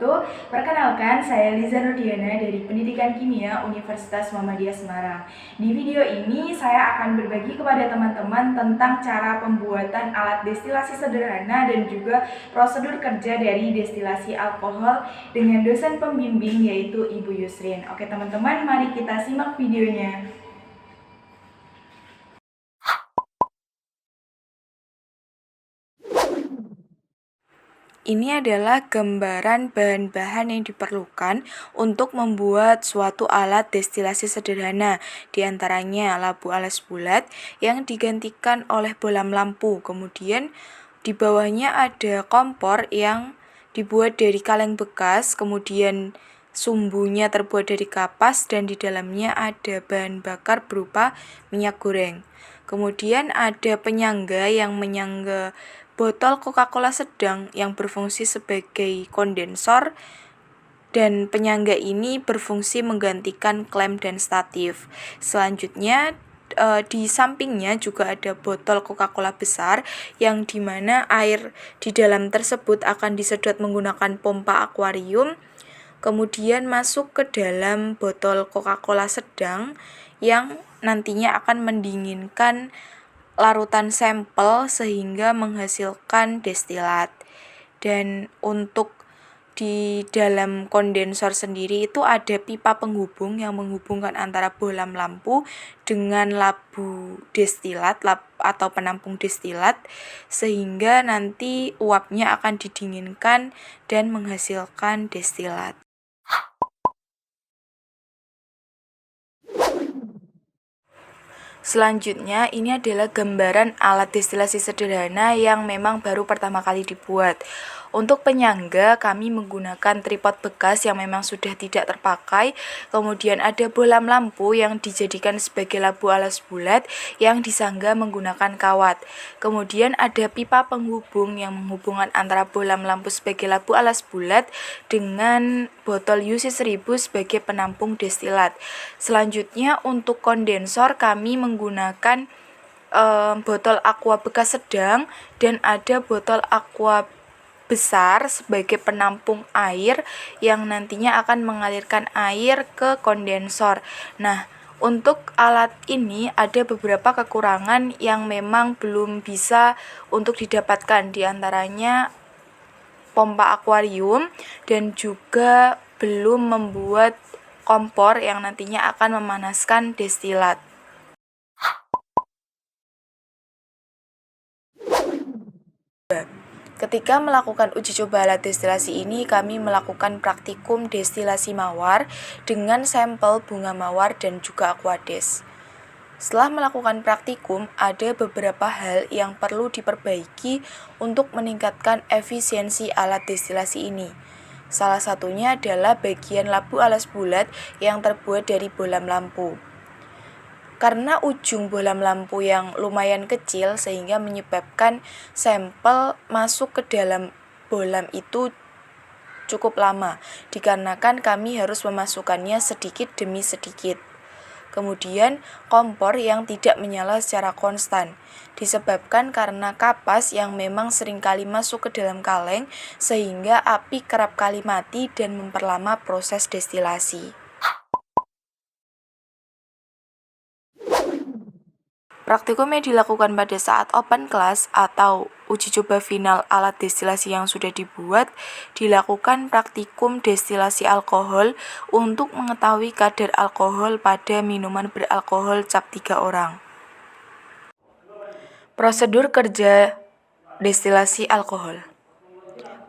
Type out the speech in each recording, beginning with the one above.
wabarakatuh. Perkenalkan, saya Liza Nurdiana dari Pendidikan Kimia Universitas Muhammadiyah Semarang. Di video ini saya akan berbagi kepada teman-teman tentang cara pembuatan alat destilasi sederhana dan juga prosedur kerja dari destilasi alkohol dengan dosen pembimbing yaitu Ibu Yusrin. Oke teman-teman, mari kita simak videonya. Ini adalah gambaran bahan-bahan yang diperlukan untuk membuat suatu alat destilasi sederhana. Di antaranya labu alas bulat yang digantikan oleh bohlam lampu. Kemudian di bawahnya ada kompor yang dibuat dari kaleng bekas, kemudian sumbunya terbuat dari kapas dan di dalamnya ada bahan bakar berupa minyak goreng. Kemudian ada penyangga yang menyangga botol Coca-Cola sedang yang berfungsi sebagai kondensor, dan penyangga ini berfungsi menggantikan klem dan statif. Selanjutnya di sampingnya juga ada botol Coca-Cola besar yang dimana air di dalam tersebut akan disedot menggunakan pompa akuarium, kemudian masuk ke dalam botol Coca-Cola sedang yang nantinya akan mendinginkan larutan sampel sehingga menghasilkan destilat. Dan untuk di dalam kondensor sendiri itu ada pipa penghubung yang menghubungkan antara bohlam lampu dengan labu destilat atau penampung destilat, sehingga nanti uapnya akan didinginkan dan menghasilkan destilat. Selanjutnya, ini adalah gambaran alat destilasi sederhana yang memang baru pertama kali dibuat. Untuk penyangga, kami menggunakan tripod bekas yang memang sudah tidak terpakai. Kemudian ada bohlam lampu yang dijadikan sebagai labu alas bulat yang disangga menggunakan kawat. Kemudian ada pipa penghubung yang menghubungkan antara bohlam lampu sebagai labu alas bulat dengan botol UC 1000 sebagai penampung destilat. Selanjutnya untuk kondensor kami menggunakan botol aqua bekas sedang dan ada botol aqua besar sebagai penampung air yang nantinya akan mengalirkan air ke kondensor. Nah, untuk alat ini ada beberapa kekurangan yang memang belum bisa untuk didapatkan, diantaranya pompa akuarium dan juga belum membuat kompor yang nantinya akan memanaskan destilat. Ketika melakukan uji coba alat destilasi ini, kami melakukan praktikum destilasi mawar dengan sampel bunga mawar dan juga aquades. Setelah melakukan praktikum, ada beberapa hal yang perlu diperbaiki untuk meningkatkan efisiensi alat destilasi ini. Salah satunya adalah bagian labu alas bulat yang terbuat dari bohlam lampu. Karena ujung bohlam lampu yang lumayan kecil sehingga menyebabkan sampel masuk ke dalam bohlam itu cukup lama, dikarenakan kami harus memasukkannya sedikit demi sedikit. Kemudian kompor yang tidak menyala secara konstan, disebabkan karena kapas yang memang seringkali masuk ke dalam kaleng sehingga api kerap kali mati dan memperlama proses destilasi. Praktikum yang dilakukan pada saat open class atau uji coba final alat destilasi yang sudah dibuat dilakukan praktikum destilasi alkohol untuk mengetahui kadar alkohol pada minuman beralkohol cap 3 orang. Prosedur kerja destilasi alkohol.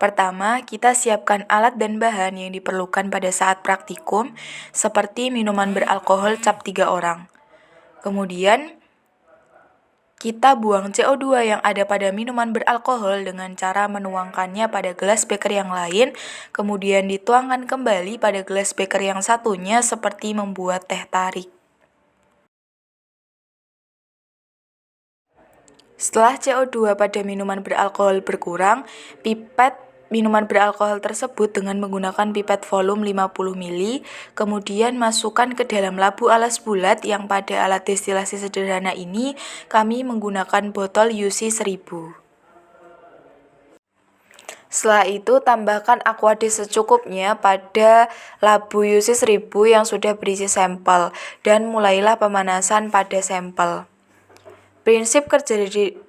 Pertama, kita siapkan alat dan bahan yang diperlukan pada saat praktikum seperti minuman beralkohol cap 3 orang. Kemudian, kita buang CO2 yang ada pada minuman beralkohol dengan cara menuangkannya pada gelas beker yang lain, kemudian dituangkan kembali pada gelas beker yang satunya seperti membuat teh tarik. Setelah CO2 pada minuman beralkohol berkurang, pipet minuman beralkohol tersebut dengan menggunakan pipet volume 50 ml, kemudian masukkan ke dalam labu alas bulat yang pada alat destilasi sederhana ini kami menggunakan botol UC 1000. Setelah itu, tambahkan Aquades secukupnya pada labu UC 1000 yang sudah berisi sampel, dan mulailah pemanasan pada sampel. Prinsip kerja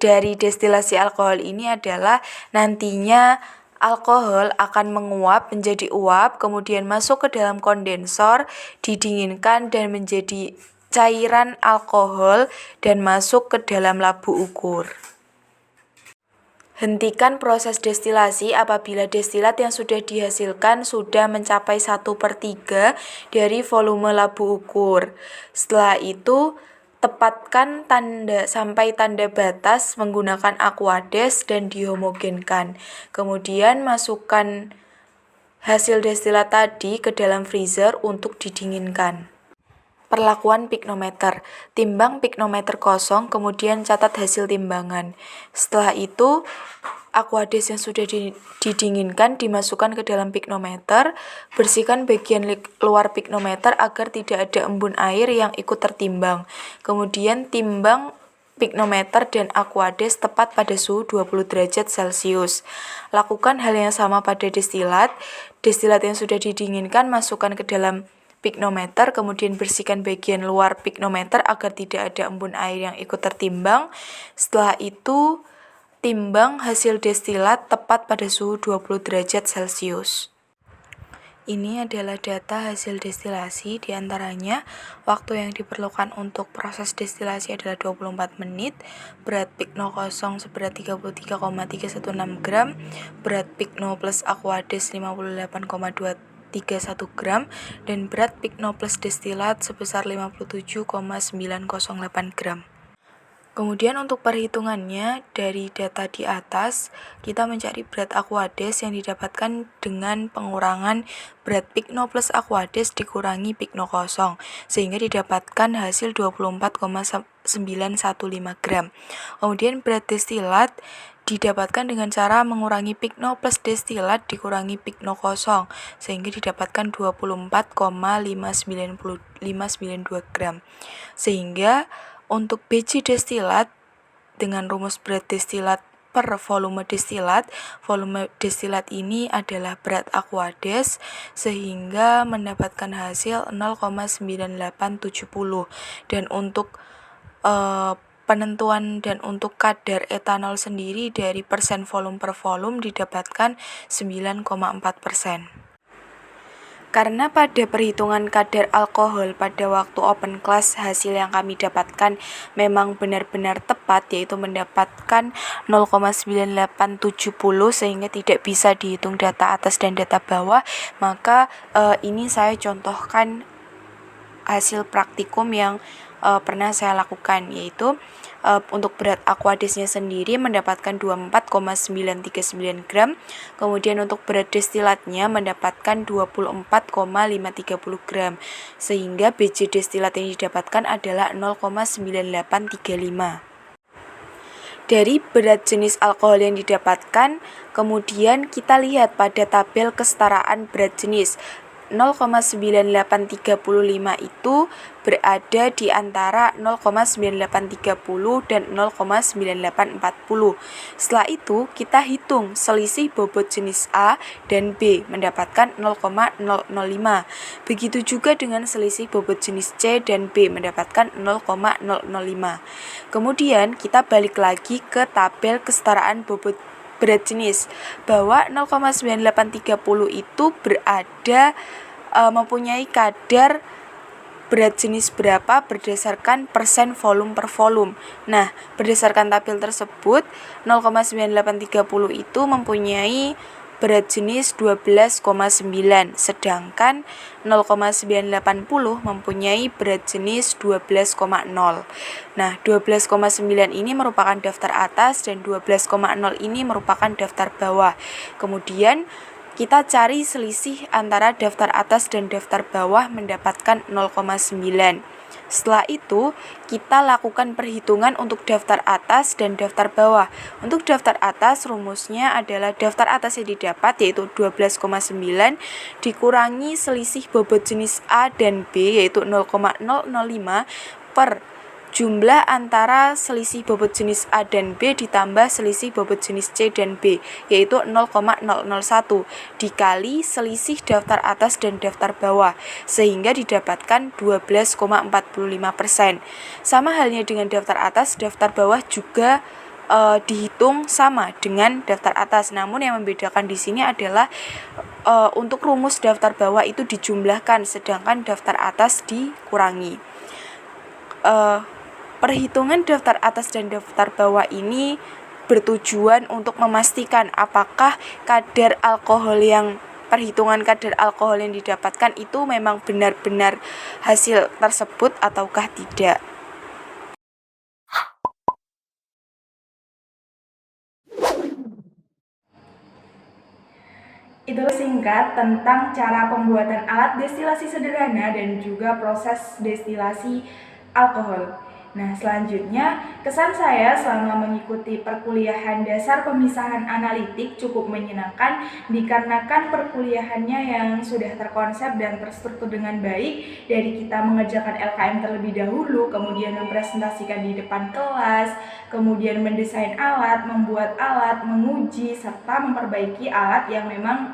dari destilasi alkohol ini adalah nantinya alkohol akan menguap menjadi uap, kemudian masuk ke dalam kondensor, didinginkan dan menjadi cairan alkohol dan masuk ke dalam labu ukur. Hentikan proses destilasi apabila destilat yang sudah dihasilkan sudah mencapai 1/3 dari volume labu ukur. Setelah itu, tepatkan sampai tanda batas menggunakan Aquades dan dihomogenkan. Kemudian masukkan hasil destilat tadi ke dalam freezer untuk didinginkan. Perlakuan piknometer. Timbang piknometer kosong, kemudian catat hasil timbangan. Setelah itu, Aquades yang sudah didinginkan dimasukkan ke dalam piknometer. Bersihkan bagian luar piknometer agar tidak ada embun air yang ikut tertimbang. Kemudian timbang piknometer dan Aquades tepat pada suhu 20 derajat Celcius. Lakukan hal yang sama pada destilat. Destilat yang sudah didinginkan masukkan ke dalam piknometer, kemudian bersihkan bagian luar piknometer agar tidak ada embun air yang ikut tertimbang. Setelah itu, timbang hasil destilat tepat pada suhu 20 derajat Celcius. Ini adalah data hasil destilasi, diantaranya waktu yang diperlukan untuk proses destilasi adalah 24 menit, berat pikno kosong seberat 33,316 gram, berat pikno plus Aquades 58,231 gram, dan berat pikno plus destilat sebesar 57,908 gram. Kemudian untuk perhitungannya, dari data di atas, kita mencari berat Aquades yang didapatkan dengan pengurangan berat pikno plus Aquades dikurangi pikno kosong, sehingga didapatkan hasil 24,915 gram. Kemudian berat destilat didapatkan dengan cara mengurangi pikno plus destilat dikurangi pikno kosong, sehingga didapatkan 24,592 gram. Sehingga untuk biji destilat dengan rumus berat destilat per volume destilat ini adalah berat Aquades, sehingga mendapatkan hasil 0,9870. Dan untuk penentuan dan untuk kadar etanol sendiri dari persen volume per volume didapatkan 9,4%. Karena pada perhitungan kadar alkohol pada waktu open class hasil yang kami dapatkan memang benar-benar tepat, yaitu mendapatkan 0,9870, sehingga tidak bisa dihitung data atas dan data bawah, maka ini saya contohkan hasil praktikum yang pernah saya lakukan, yaitu untuk berat Aquadesnya sendiri mendapatkan 24,939 gram, kemudian untuk berat destilatnya mendapatkan 24,530 gram, sehingga BJ destilat yang didapatkan adalah 0,9835. Dari berat jenis alkohol yang didapatkan, kemudian kita lihat pada tabel kesetaraan berat jenis. 0,9835 itu berada di antara 0,9830 dan 0,9840. Setelah itu kita hitung selisih bobot jenis A dan B mendapatkan 0,005. Begitu juga dengan selisih bobot jenis C dan B mendapatkan 0,005. Kemudian kita balik lagi ke tabel kesetaraan bobot berat jenis, bahwa 0,9830 itu berada mempunyai kadar berat jenis berapa berdasarkan persen volume per volume. Nah, berdasarkan tabel tersebut, 0,9830 itu mempunyai berat jenis 12,9, sedangkan 0,980 mempunyai berat jenis 12,0. Nah, 12,9 ini merupakan daftar atas dan 12,0 ini merupakan daftar bawah. Kemudian kita cari selisih antara daftar atas dan daftar bawah mendapatkan 0,9. Setelah itu, kita lakukan perhitungan untuk daftar atas dan daftar bawah. Untuk daftar atas, rumusnya adalah daftar atas yang didapat, yaitu 12,9, dikurangi selisih bobot jenis A dan B, yaitu 0,005, per jumlah antara selisih bobot jenis A dan B ditambah selisih bobot jenis C dan B, yaitu 0,001 dikali selisih daftar atas dan daftar bawah, sehingga didapatkan 12,45%. Sama halnya dengan daftar atas, daftar bawah juga dihitung sama dengan daftar atas. Namun yang membedakan di sini adalah untuk rumus daftar bawah itu dijumlahkan, sedangkan daftar atas dikurangi. Perhitungan daftar atas dan daftar bawah ini bertujuan untuk memastikan apakah perhitungan kadar alkohol yang didapatkan itu memang benar-benar hasil tersebut ataukah tidak. Itulah singkat tentang cara pembuatan alat destilasi sederhana dan juga proses destilasi alkohol. Nah, selanjutnya kesan saya selama mengikuti perkuliahan dasar pemisahan analitik cukup menyenangkan dikarenakan perkuliahannya yang sudah terkonsep dan terstruktur dengan baik, dari kita mengerjakan LKM terlebih dahulu, kemudian mempresentasikan di depan kelas, kemudian mendesain alat, membuat alat, menguji, serta memperbaiki alat yang memang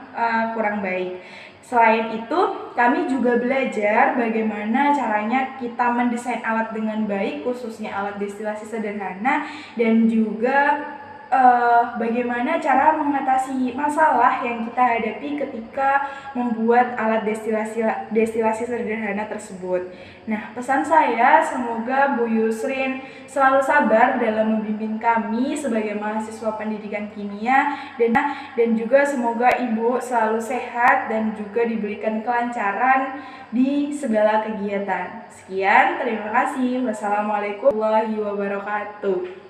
kurang baik. Selain itu, kami juga belajar bagaimana caranya kita mendesain alat dengan baik, khususnya alat destilasi sederhana, dan juga bagaimana cara mengatasi masalah yang kita hadapi ketika membuat alat destilasi sederhana tersebut. Nah, pesan saya semoga Bu Yusrin selalu sabar dalam membimbing kami sebagai mahasiswa pendidikan kimia, dan juga semoga Ibu selalu sehat dan juga diberikan kelancaran di segala kegiatan. Sekian, terima kasih. Wassalamualaikum warahmatullahi wabarakatuh.